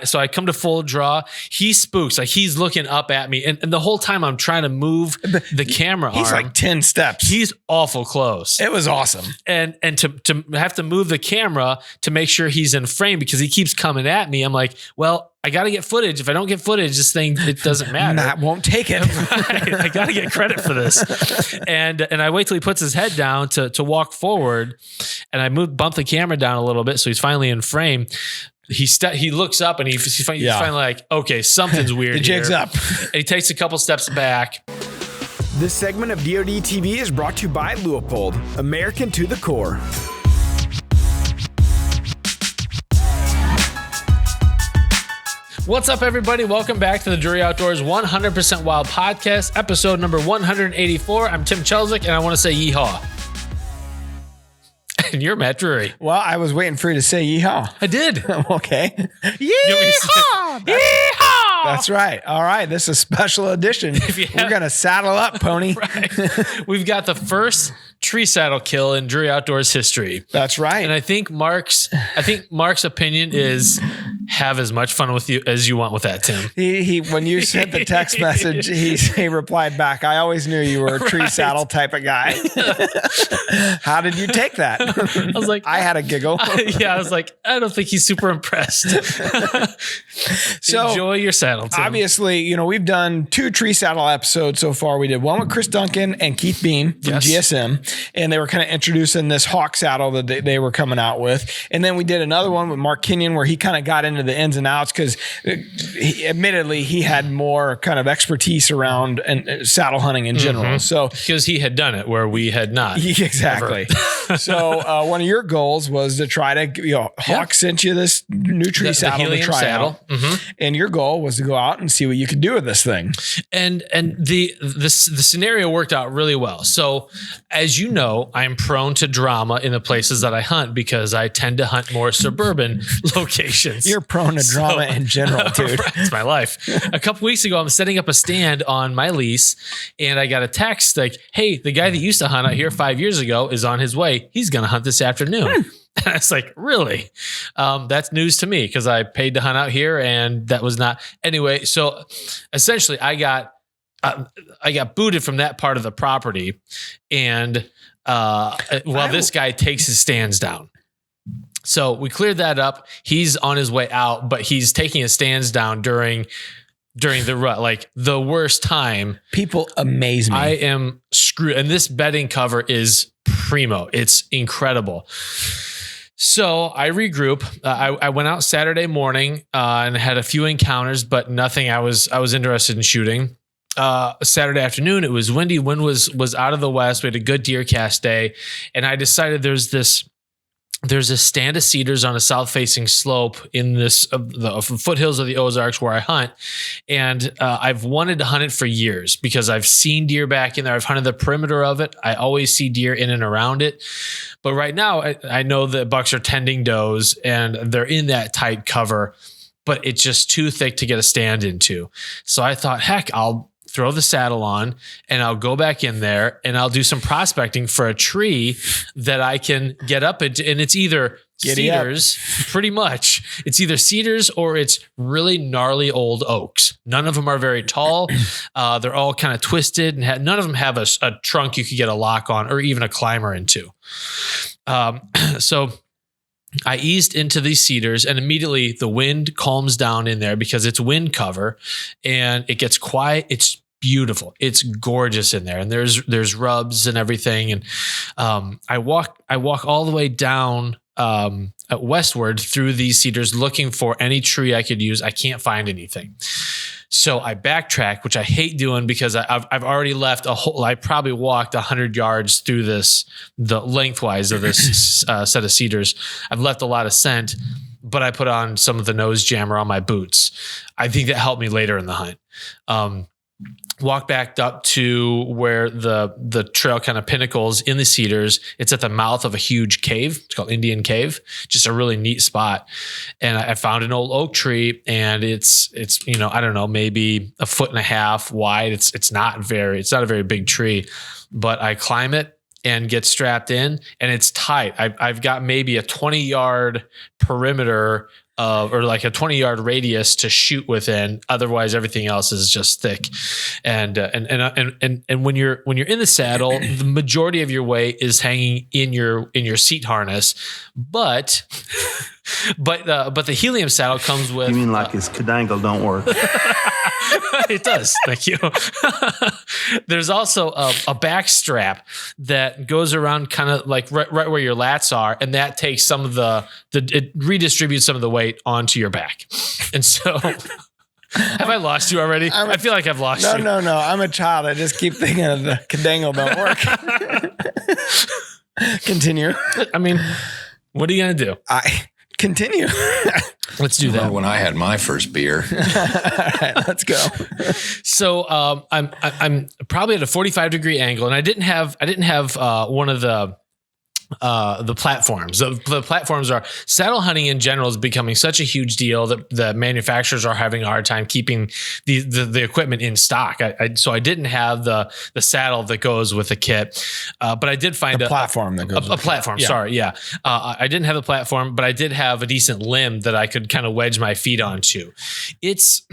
So I come to full draw. He spooks, like he's looking up at me. And the whole time I'm trying to move the camera He's arm. like 10 steps. He's awful close. It was awesome. And to have to move the camera to make sure he's in frame because he keeps coming at me. I'm like, well, I got to get footage. If I don't get footage, this thing, it doesn't matter. Matt won't take it. Right. I got to get credit for this. And I wait till he puts his head down to walk forward, and I bump the camera down a little bit. So he's finally in frame. He looks up and he's finally like, okay, something's weird. The jig's up. And he takes a couple steps back. This segment of DoD TV is brought to you by Leupold, American to the core. What's up, everybody? Welcome back to the Drury Outdoors 100% Wild Podcast, episode number 184. I'm Tim Chelzick, and I want to say yeehaw. And you're Matt Drury. Well, I was waiting for you to say yeehaw. I did. Okay. Yeehaw! Yeehaw! That's right. All right. This is a special edition. We're going to saddle up, pony. Right. We've got the first tree saddle kill in Drury Outdoors history. That's right. And I think Mark's opinion is have as much fun with you as you want with that, Tim. He when you sent the text message, he replied back, I always knew you were a tree saddle type of guy. How did you take that? I was like, I had a giggle. I was like, I don't think he's super impressed. So enjoy your saddle, Tim. Obviously, we've done 2 tree saddle episodes so far. We did one with Chris Duncan and Keith Bean from GSM, and they were kind of introducing this hawk saddle that they were coming out with. And then we did another one with Mark Kenyon where he kind of got into the ins and outs because admittedly he had more kind of expertise around saddle hunting in general. Mm-hmm. So because he had done it where we had not. Exactly. So one of your goals was to try to, Hawk sent you this new tree saddle to try saddle. out. Mm-hmm. And your goal was to go out and see what you could do with this thing. And the scenario worked out really well. So as you know, I'm prone to drama in the places that I hunt because I tend to hunt more suburban locations. You're prone to drama in general, dude. It's my life. A couple weeks ago, I'm setting up a stand on my lease and I got a text like, hey, the guy that used to hunt out here 5 years ago is on his way. He's going to hunt this afternoon. And I was like, really? That's news to me because I paid to hunt out here and that was not. Anyway, so essentially I got booted from that part of the property. And this guy takes his stands down. So we cleared that up. He's on his way out, but he's taking his stands down during the rut, like the worst time. People amaze me. I am screwed. And this bedding cover is primo. It's incredible. So I regroup. I went out Saturday morning and had a few encounters, but nothing I was interested in shooting. Saturday afternoon, it was windy. Wind was out of the west. We had a good DeerCast day, and I decided there's a stand of cedars on a south-facing slope in the foothills of the Ozarks where I hunt. And I've wanted to hunt it for years because I've seen deer back in there. I've hunted the perimeter of it. I always see deer in and around it. But right now, I know that bucks are tending does and they're in that tight cover, but it's just too thick to get a stand into. So I thought, heck, I'll throw the saddle on and I'll go back in there and I'll do some prospecting for a tree that I can get up into. And it's either cedars, pretty much. It's either cedars or it's really gnarly old oaks. None of them are very tall. They're all kind of twisted and none of them have a trunk you could get a lock on or even a climber into. So I eased into these cedars and immediately the wind calms down in there because it's wind cover and it gets quiet. It's beautiful. It's gorgeous in there. And there's rubs and everything. And I walk all the way down westward through these cedars looking for any tree I could use. I can't find anything. So I backtrack, which I hate doing because I've already left I probably walked 100 yards through the lengthwise of this set of cedars. I've left a lot of scent, but I put on some of the nose jammer on my boots. I think that helped me later in the hunt. Walk back up to where the trail kind of pinnacles in the cedars. It's at the mouth of a huge cave. It's called Indian Cave. Just a really neat spot. And I found an old oak tree and it's, I don't know, maybe 1.5 feet wide. It's not a very big tree, but I climb it and get strapped in and it's tight. I've got maybe a 20-yard perimeter or like a 20-yard radius to shoot within. Otherwise, everything else is just thick. And when you're in the saddle, the majority of your weight is hanging in your seat harness, but the helium saddle comes with. You mean like his cadangle don't work? It does. Thank you. There's also a back strap that goes around kind of like right where your lats are. And that takes some of it redistributes some of the weight onto your back. And so have I lost you already? I feel like I've lost you. No. I'm a child. I just keep thinking of the cadangle don't work. Continue. I mean, what are you going to do? Continue. Let's do that. When I had my first beer. All right, let's go. So I'm probably at a 45-degree angle, and I didn't have one of the platforms. The platforms are saddle hunting in general is becoming such a huge deal that the manufacturers are having a hard time keeping the equipment in stock. So I didn't have the saddle that goes with the kit, but I did find a platform that goes a platform. Yeah. Sorry, yeah. I didn't have the platform, but I did have a decent limb that I could kind of wedge my feet onto. It's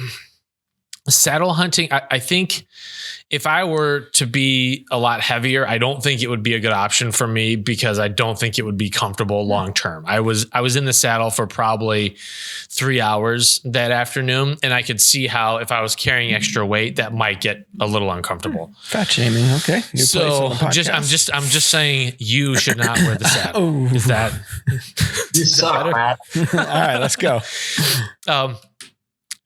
saddle hunting. I think if I were to be a lot heavier, I don't think it would be a good option for me because I don't think it would be comfortable long term. I was in the saddle for probably 3 hours that afternoon, and I could see how if I was carrying extra weight, that might get a little uncomfortable. Fat shaming, okay. So I'm just saying you should not wear the saddle. Is that you suck, Matt? All right, let's go.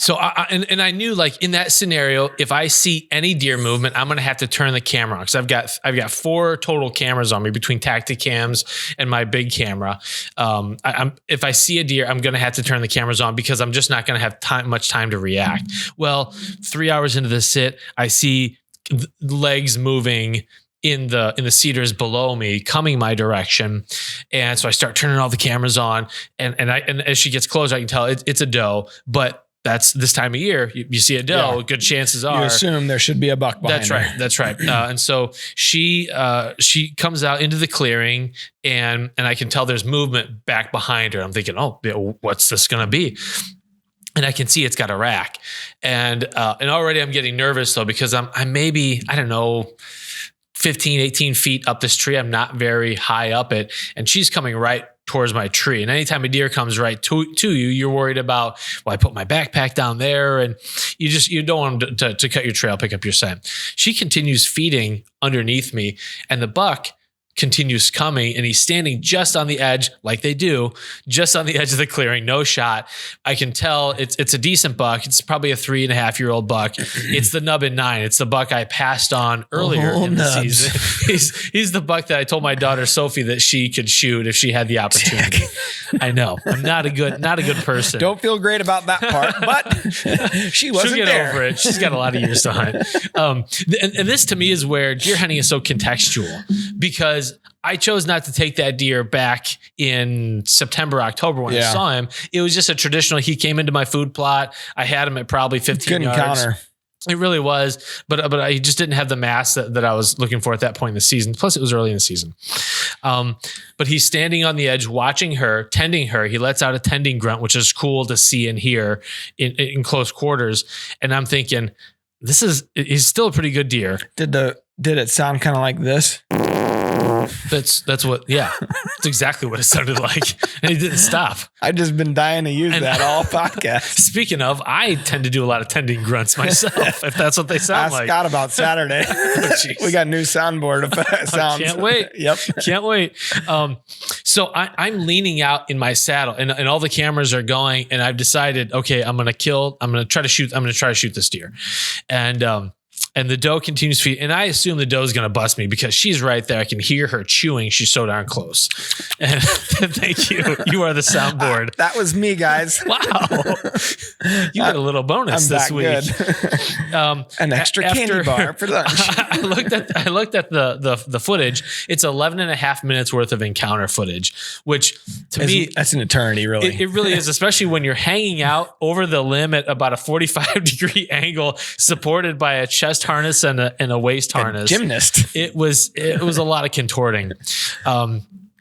So I knew like in that scenario, if I see any deer movement, I'm going to have to turn the camera on because I've got 4 total cameras on me between Tacticams and my big camera. If I see a deer, I'm going to have to turn the cameras on because I'm just not going to have much time to react. Well, 3 hours into the sit, I see legs moving in the cedars below me coming my direction. And so I start turning all the cameras on and as she gets closer, I can tell it's a doe, but that's this time of year. You see a doe, yeah. Good chances are. You assume there should be a buck behind her. That's right. And so she comes out into the clearing, and I can tell there's movement back behind her. I'm thinking, what's this going to be? And I can see it's got a rack, and already I'm getting nervous though because I'm maybe, I don't know, 15, 18 feet up this tree. I'm not very high up it, and she's coming right towards my tree. And anytime a deer comes right to you, you're worried about, well, I put my backpack down there, and you don't want them to cut your trail, pick up your scent. She continues feeding underneath me, and the buck continues coming, and he's standing just on the edge, like they do, just on the edge of the clearing, no shot. I can tell it's a decent buck. It's probably a 3.5-year-old buck. It's the Nubbin 9. It's the buck I passed on earlier in the season. He's the buck that I told my daughter Sophie that she could shoot if she had the opportunity. I know I'm not a good person. Don't feel great about that part, but she wasn't She'll get there. over it. She's got a lot of years to hunt. And this to me is where deer hunting is so contextual, because I chose not to take that deer back in September, October when I saw him. It was just a traditional, he came into my food plot. I had him at probably 15 yards. Counter. It really was, but I just didn't have the mass that I was looking for at that point in the season. Plus it was early in the season. But he's standing on the edge, watching her, tending her. He lets out a tending grunt, which is cool to see and hear in close quarters. And I'm thinking, he's still a pretty good deer. Did it sound kind of like this? That's what, yeah, that's exactly what it sounded like. And he didn't stop. I've just been dying to use that all podcast. Speaking of, I tend to do a lot of tending grunts myself, if that's what they sound like. Ask Scott about Saturday. We got a new soundboard sounds. Can't wait. Yep. Can't wait. So I'm leaning out in my saddle and all the cameras are going, and I've decided, okay, I'm going to try to shoot this deer. And the doe continues feeding, and I assume the doe's going to bust me because she's right there. I can hear her chewing. She's so darn close. And thank you. You are the soundboard. That was me, guys. Wow. You got a little bonus this week. An extra candy bar for lunch. I looked at the footage. It's 11 and a half minutes worth of encounter footage, which to me, that's an eternity, really. It really is, especially when you're hanging out over the limb at about a 45-degree angle, supported by a chest harness and a waist harness. Gymnast. It was a lot of contorting.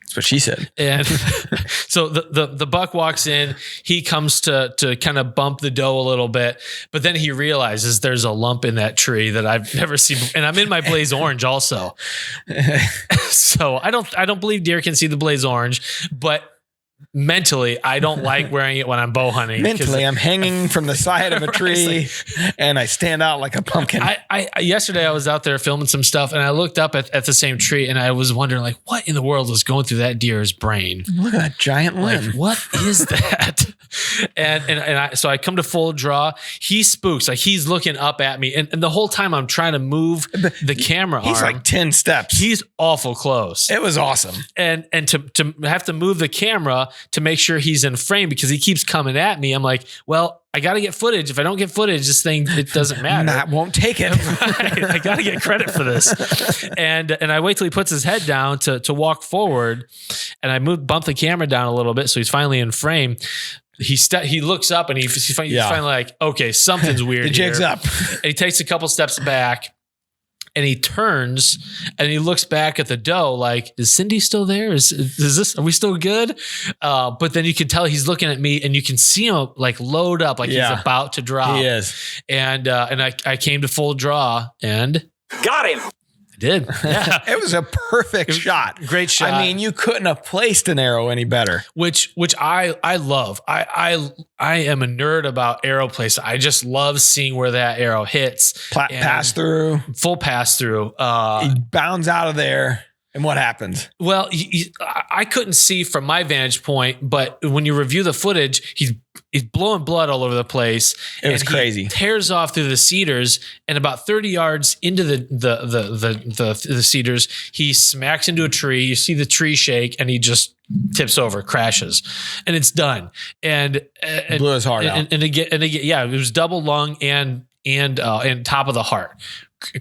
That's what she said. And so the buck walks in, he comes to kind of bump the doe a little bit, but then he realizes there's a lump in that tree that I've never seen. And I'm in my blaze orange also. So I don't believe deer can see the blaze orange, but mentally, I don't like wearing it when I'm bow hunting. Mentally, I'm hanging from the side of a tree and I stand out like a pumpkin. Yesterday I was out there filming some stuff and I looked up at the same tree and I was wondering like, what in the world was going through that deer's brain? Look at that giant limb. Like, what is that? So I come to full draw. He spooks, like he's looking up at me. And the whole time I'm trying to move the camera He's arm. like 10 steps. He's awful close. It was awesome. And to have to move the camera to make sure he's in frame because he keeps coming at me. I'm like, well, I got to get footage. If I don't get footage, this thing, it doesn't matter. Matt won't take it. Right. I got to get credit for this. And I wait till he puts his head down to walk forward and I bump the camera down a little bit. So he's finally in frame. He looks up and he's finally like, okay, something's weird. The jig's up. And he takes a couple steps back. And he turns and he looks back at the doe like, is Cindy still there? Is this, are we still good? But then you can tell he's looking at me and you can see him like load up, like he's about to drop. He is. And I came to full draw and Got him. I did. Yeah. It was a perfect shot. Great shot. I mean, you couldn't have placed an arrow any better. Which I love. I am a nerd about arrow placement. I just love seeing where that arrow hits. Pass through. Full pass through. He bounds out of there. And what happens? Well, I couldn't see from my vantage point, but when you review the footage, he's blowing blood all over the place. It was crazy. He tears off through the cedars, and about 30 yards into the cedars, he smacks into a tree. You see the tree shake, and he just tips over, crashes, and it's done. And blew his heart out. And again, yeah, it was double lung and top of the heart.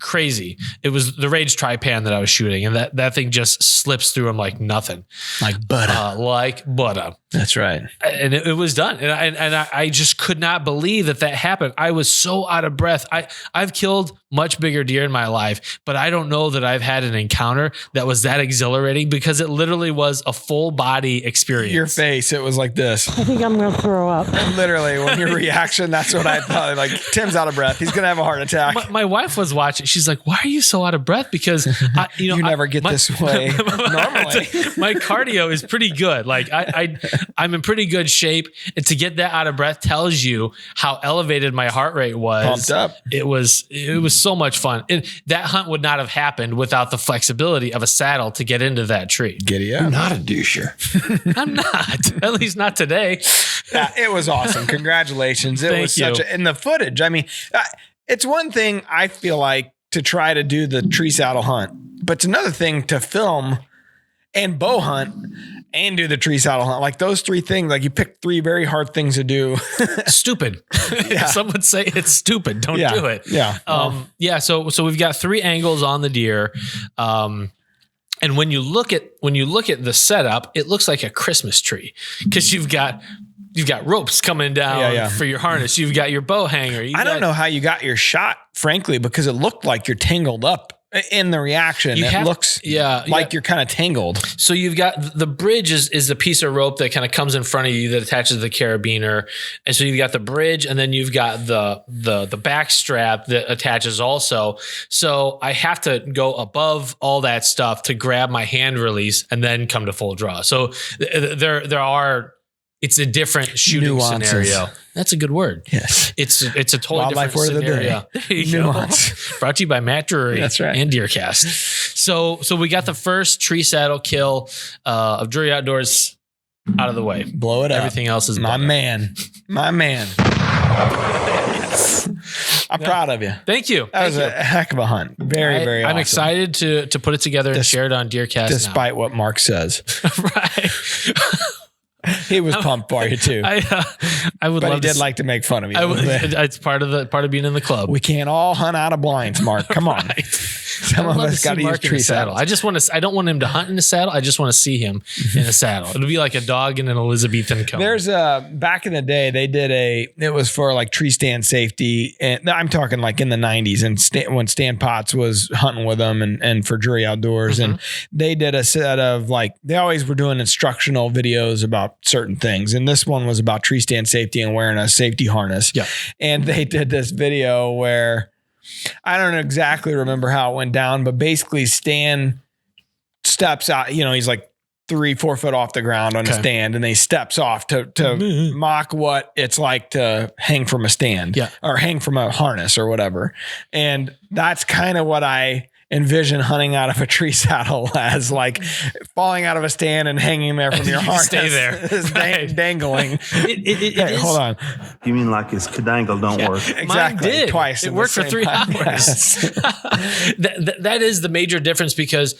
Crazy. It was the Rage Tri-Pan that I was shooting, and that thing just slips through him like nothing. Like butter. That's right. And it was done. And I just could not believe that happened. I was so out of breath. I've killed much bigger deer in my life, but I don't know that I've had an encounter that was that exhilarating because it literally was a full body experience. Your face, it was like this. I think I'm going to throw up. Literally, when your reaction, that's what I thought. Like, Tim's out of breath. He's going to have a heart attack. My wife was watching. She's like, why are you so out of breath? Because you never get this way normally. My cardio is pretty good. Like I'm in pretty good shape. And to get that out of breath tells you how elevated my heart rate was. Pumped up. It was so much fun. And that hunt would not have happened without the flexibility of a saddle to get into that tree. Giddy up. You're not a doucher. I'm not. At least not today. Yeah, it was awesome. Congratulations. It was such in the footage. I mean, it's one thing I feel like to try to do the tree saddle hunt, but it's another thing to film and bow hunt and do the tree saddle hunt. Like those three things, like you picked three very hard things to do. Stupid. Yeah. Some would say it's stupid. Don't do it. Yeah. So we've got three angles on the deer. And when you look at the setup, it looks like a Christmas tree because you've got ropes coming down for your harness. You've got your bow hanger. I don't know how you got your shot, frankly, because it looked like you're tangled up in the reaction. It looks like you're kind of tangled. So you've got the bridge is a piece of rope that kind of comes in front of you that attaches to the carabiner. And so you've got the bridge and then you've got the back strap that attaches also. So I have to go above all that stuff to grab my hand release and then come to full draw. So it's a different shooting Nuances. Scenario. That's a good word. Yes. It's a totally Wildlife different word scenario. of the day. Nuance. Brought to you by Matt Drury. That's right. And DeerCast. So we got the first tree saddle kill of Drury Outdoors out of the way. Blow it up. Everything else is my better. man. I'm proud of you. Thank you. That was a heck of a hunt. Very, very awesome. I'm excited to put it together and share it on DeerCast. Despite what Mark says. Right. He was pumped for you too. I would but love he did like to make fun of you. It's part of being in the club. We can't all hunt out of blinds, Mark. Come on. some of us got to use tree saddle. saddles. I don't want him to hunt in a saddle. I just want to see him in a saddle. It'll be like a dog in an Elizabethan cone. There's back in the day, they did it was for like tree stand safety. And I'm talking like in the 90s and when Stan Potts was hunting with them and for Drury Outdoors. And they did a set of like, they always were doing instructional videos about certain things. And this one was about tree stand safety and wearing a safety harness. Yeah. And they did this video where I don't exactly remember how it went down, but basically Stan steps out, he's like 3-4 foot off the ground on a stand, and he steps off to mock what it's like to hang from a stand or hang from a harness or whatever. And that's kind of what I envision hunting out of a tree saddle as, like falling out of a stand and hanging there from your harness. Stay there. Dangling. Hey, hold on. You mean like his cadangle don't work? Exactly. Mine did. Twice. It worked for 3 hours. Yes. That is the major difference, because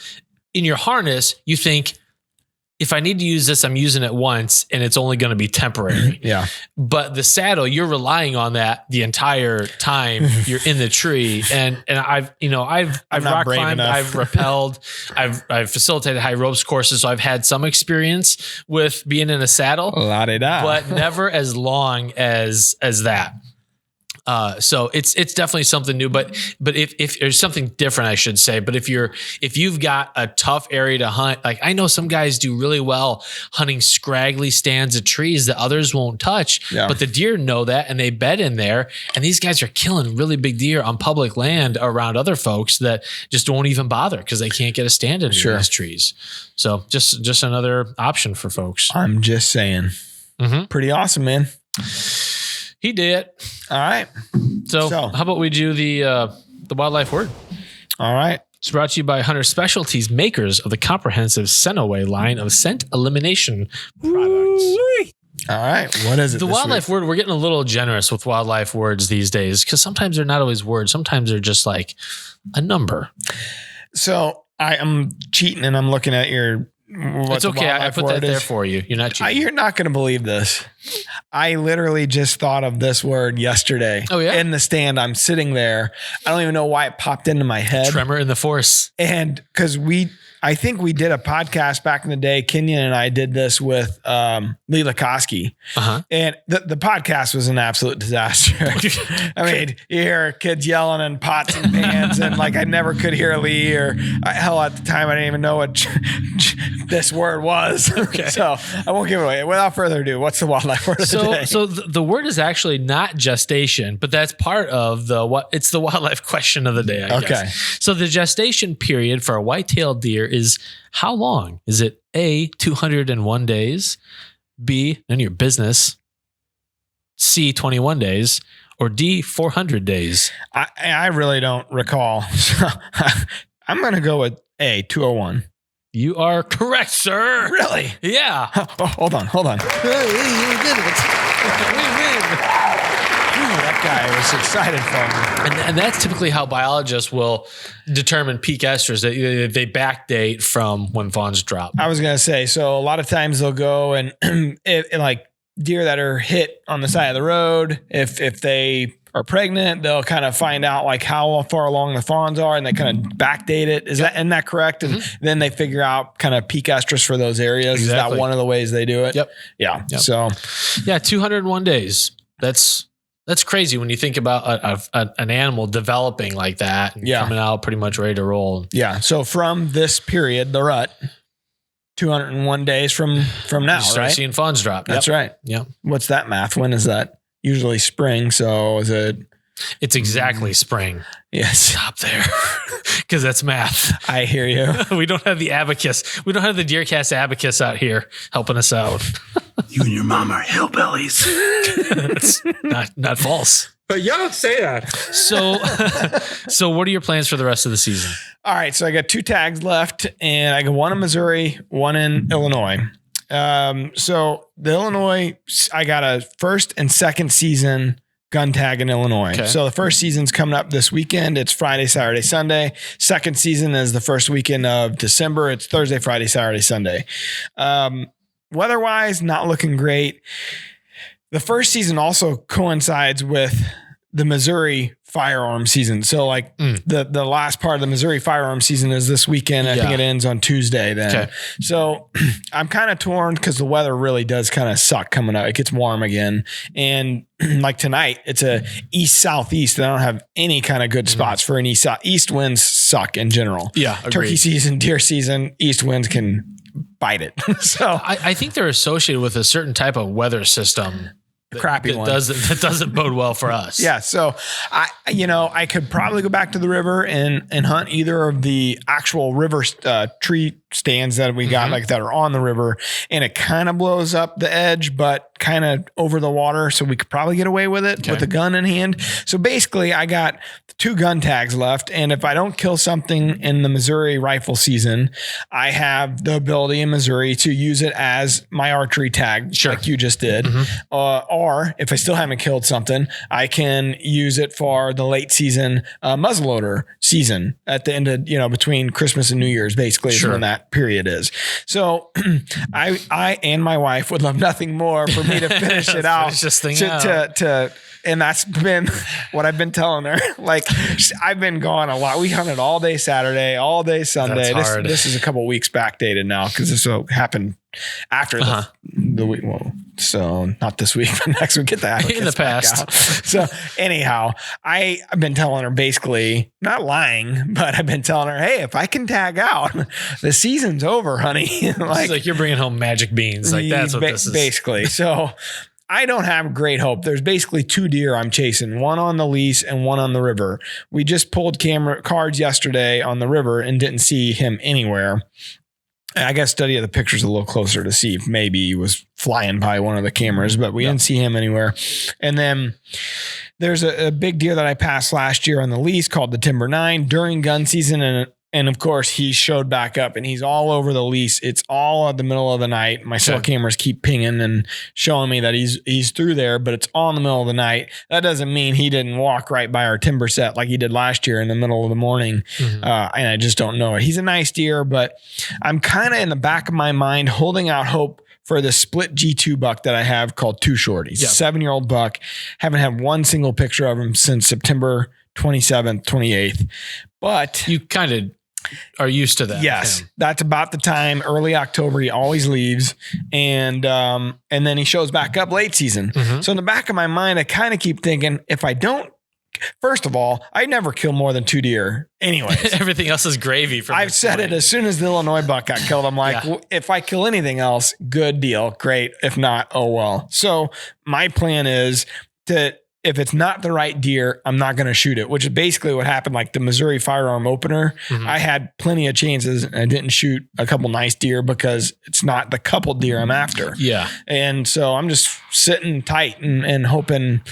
in your harness, you think, if I need to use this, I'm using it once and it's only going to be temporary. Yeah. But the saddle, you're relying on that the entire time you're in the tree. And I've rock climbed, I've rappelled, I've facilitated high ropes courses. So I've had some experience with being in a saddle, but never as long as that. So it's definitely something new, but if there's something different, I should say, but if you've got a tough area to hunt, like I know some guys do really well hunting scraggly stands of trees that others won't touch, but the deer know that and they bed in there, and these guys are killing really big deer on public land around other folks that just won't even bother because they can't get a stand in these trees. So just another option for folks. I'm just saying. Pretty awesome, man. He did. All right. So how about we do the wildlife word? All right. It's brought to you by Hunter Specialties, makers of the comprehensive Scentaway line of scent elimination products. All right. What is it? The wildlife word, we're getting a little generous with wildlife words these days, because sometimes they're not always words. Sometimes they're just like a number. So I am cheating and I'm looking at your... It's okay. I put that there for you. You're not cheating. You're not going to believe this. I literally just thought of this word yesterday. Oh, yeah? In the stand. I'm sitting there. I don't even know why it popped into my head. Tremor in the force. And because I think we did a podcast back in the day. Kenyon and I did this with Lee Lakoski. And the podcast was an absolute disaster. I mean, you hear kids yelling and pots and pans, and like I never could hear Lee, or hell, at the time I didn't even know what this word was. So I won't give it away. Without further ado, what's the wildlife word of the day? So the word is actually not gestation, but that's part of it's the wildlife question of the day, I guess. So the gestation period for a white-tailed deer is how long? Is it A, 201 days, B, none of your business, C, 21 days, or D, 400 days? I really don't recall. I'm going to go with A, 201. You are correct, sir. Really? Yeah. Oh, hold on. That guy was excited for me. And that's typically how biologists will determine peak estrus. They backdate from when fawns drop. I was going to say, so a lot of times they'll go and like deer that are hit on the side of the road, if they are pregnant, they'll kind of find out like how far along the fawns are, and they kind of backdate it. Isn't that correct? And then they figure out kind of peak estrus for those areas. Exactly. Is that one of the ways they do it? Yep. Yeah. Yep. So 201 days. That's crazy when you think about an animal developing like that and coming out pretty much ready to roll. Yeah. So from this period, the rut, 201 days from now, start seeing fawns drop. That's right. Yeah. What's that math? When is that? Usually spring. So is it? It's exactly spring. Yes. Stop there. Because that's math. I hear you. We don't have the abacus. We don't have the DeerCast abacus out here helping us out. You and your mom are hillbillies. That's not false. But y'all don't say that. So what are your plans for the rest of the season? All right. So I got 2 tags left, and I got one in Missouri, one in Illinois. So the Illinois, I got a first and second season gun tag in Illinois. Okay. So the first season's coming up this weekend. It's Friday, Saturday, Sunday. Second season is the first weekend of December. It's Thursday, Friday, Saturday, Sunday. Weather-wise, not looking great. The first season also coincides with the Missouri firearm season. So like the last part of the Missouri firearm season is this weekend. I think it ends on Tuesday then. Okay. So I'm kind of torn because the weather really does kind of suck coming up. It gets warm again. And like tonight, it's a east-southeast. I don't have any kind of good spots for an east winds suck in general. Yeah. Agreed. Turkey season, deer season, east winds can bite it. So I think they're associated with a certain type of weather system. Crappy one. That doesn't bode well for us. Yeah. So I could probably go back to the river and hunt either of the actual river tree stands that we got like that are on the river, and it kind of blows up the edge, but kind of over the water. So we could probably get away with it with a gun in hand. So basically I got 2 gun tags left. And if I don't kill something in the Missouri rifle season, I have the ability in Missouri to use it as my archery tag, like you just did. Or if I still haven't killed something, I can use it for the late season muzzleloader season at the end of, between Christmas and New Year's, basically is when that period is. So I and my wife would love nothing more for me to finish it out. And that's been what I've been telling her. Like I've been gone a lot. We hunted all day Saturday, all day Sunday. This is a couple of weeks backdated now because this will happen after the week. Well, so not this week, but next week. Get that in the past. So anyhow, I've been telling her basically, not lying, but I've been telling her, hey, if I can tag out, the season's over, honey. It's like you're bringing home magic beans. Like that's what this is. Basically. So I don't have great hope. There's basically 2 deer I'm chasing, one on the lease and one on the river. We just pulled camera cards yesterday on the river and didn't see him anywhere. I got to study the pictures a little closer to see if maybe he was flying by one of the cameras, but we didn't see him anywhere. And then there's a big deer that I passed last year on the lease called the Timber 9 during gun season. And of course he showed back up and he's all over the lease. It's all at the middle of the night. My cell cameras keep pinging and showing me that he's through there, but it's all in the middle of the night. That doesn't mean he didn't walk right by our timber set like he did last year in the middle of the morning. And I just don't know it. He's a nice deer, but I'm kind of in the back of my mind holding out hope for the split G2 buck that I have called Too Short. He's a 7-year-old buck. Haven't had one single picture of him since September 27th, 28th. But you kind of are used to that. Yes. That's about the time, early October, he always leaves. And then he shows back up late season. So in the back of my mind, I kind of keep thinking, if I don't, first of all, I never kill more than 2 deer anyways. Everything else is gravy. I've said it as soon as the Illinois buck got killed. I'm like, if I kill anything else, good deal. Great. If not, oh well. So my plan is if it's not the right deer, I'm not going to shoot it, which is basically what happened. Like the Missouri firearm opener, I had plenty of chances and I didn't shoot a couple nice deer because it's not the couple deer I'm after. Yeah. And so I'm just sitting tight and hoping,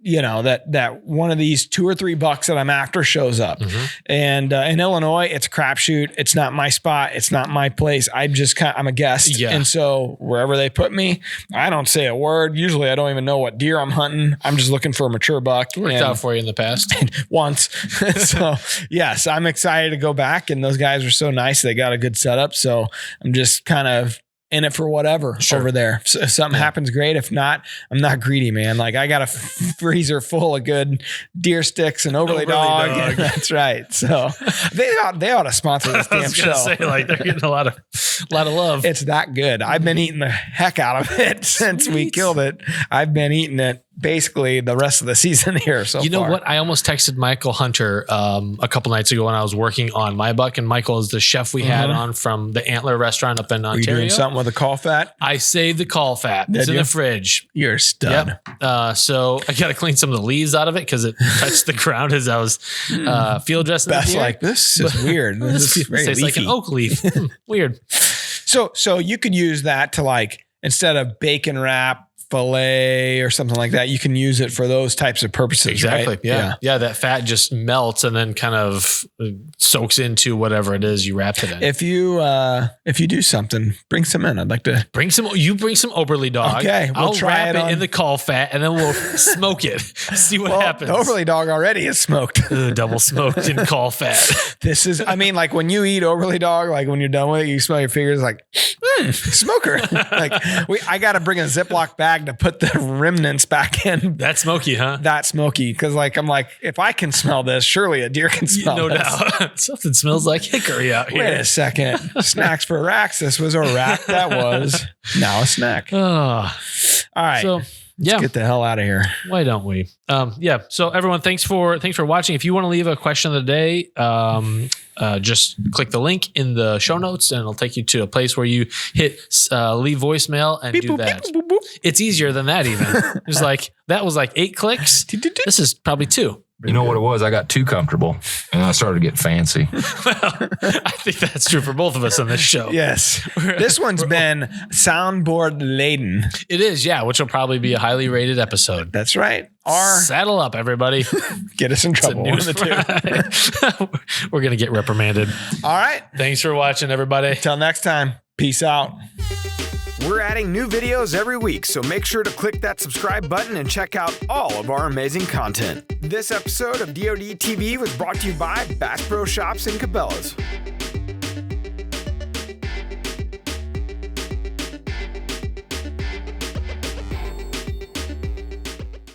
that one of these 2 or 3 bucks that I'm after shows up. And in Illinois, it's a crapshoot. It's not my spot. It's not my place. I'm a guest. Yeah. And so wherever they put me, I don't say a word. Usually I don't even know what deer I'm hunting. I'm just looking for a mature buck. Worked out for you in the past. Once. So yes, I'm excited to go back, and those guys are so nice. They got a good setup. So I'm just kind of in it for whatever over there. So if something happens, great. If not, I'm not greedy, man. Like I got a freezer full of good deer sticks and overlay dog. That's right. So they ought to sponsor this damn show. Say, like they're getting a lot of love. It's that good. I've been eating the heck out of it since we killed it. I've been eating it basically the rest of the season here. So you know what? I almost texted Michael Hunter a couple nights ago when I was working on my buck, and Michael is the chef we had on from the Antler restaurant up in Ontario. Are you doing something with the caul fat? I saved the caul fat. It's in the fridge. You're a stud. Yep. So I got to clean some of the leaves out of it because it touched the ground as I was field dressing. That's like, this is weird. This is very leafy. Like an oak leaf. Weird. So you could use that to, like, instead of bacon wrap, fillet or something like that, you can use it for those types of purposes. Exactly. Right? Yeah. That fat just melts and then kind of soaks into whatever it is you wrapped it in. If you do something, bring some in. I'd like to bring some Oberly dog. Okay. I'll wrap it in the caul fat and then we'll smoke it. See what happens. The Oberly dog already is smoked. Double smoked in caul fat. This is, like when you eat Oberly dog, like when you're done with it, you smell your fingers like, smoker. Like I got to bring a Ziploc bag bag to put the remnants back in. That's smoky, huh? That smoky. Cause like, I'm like, if I can smell this, surely a deer can smell No this. doubt. Something smells like hickory out here. Wait a second. Snacks for racks. This was a rack that was now a snack. Oh. All right. So yeah, get the hell out of here. why don't we? Yeah. So everyone, thanks for watching. If you want to leave a question of the day, just click the link in the show notes and it'll take you to a place where you hit leave voicemail and Beep, do boop, that. beep, boop, boop. It's easier than that even. It's like, that was like 8 clicks. This is probably 2. You know what it was? I got too comfortable and I started to get fancy. Well, I think that's true for both of us on this show. Yes. This one's been soundboard laden. It is, yeah, which will probably be a highly rated episode. That's right. Saddle up, everybody. Get us in trouble. One of the two. We're going to get reprimanded. All right. Thanks for watching, everybody. Till next time. Peace out. We're adding new videos every week, so make sure to click that subscribe button and check out all of our amazing content. This episode of DoD TV was brought to you by Bass Pro Shops and Cabela's.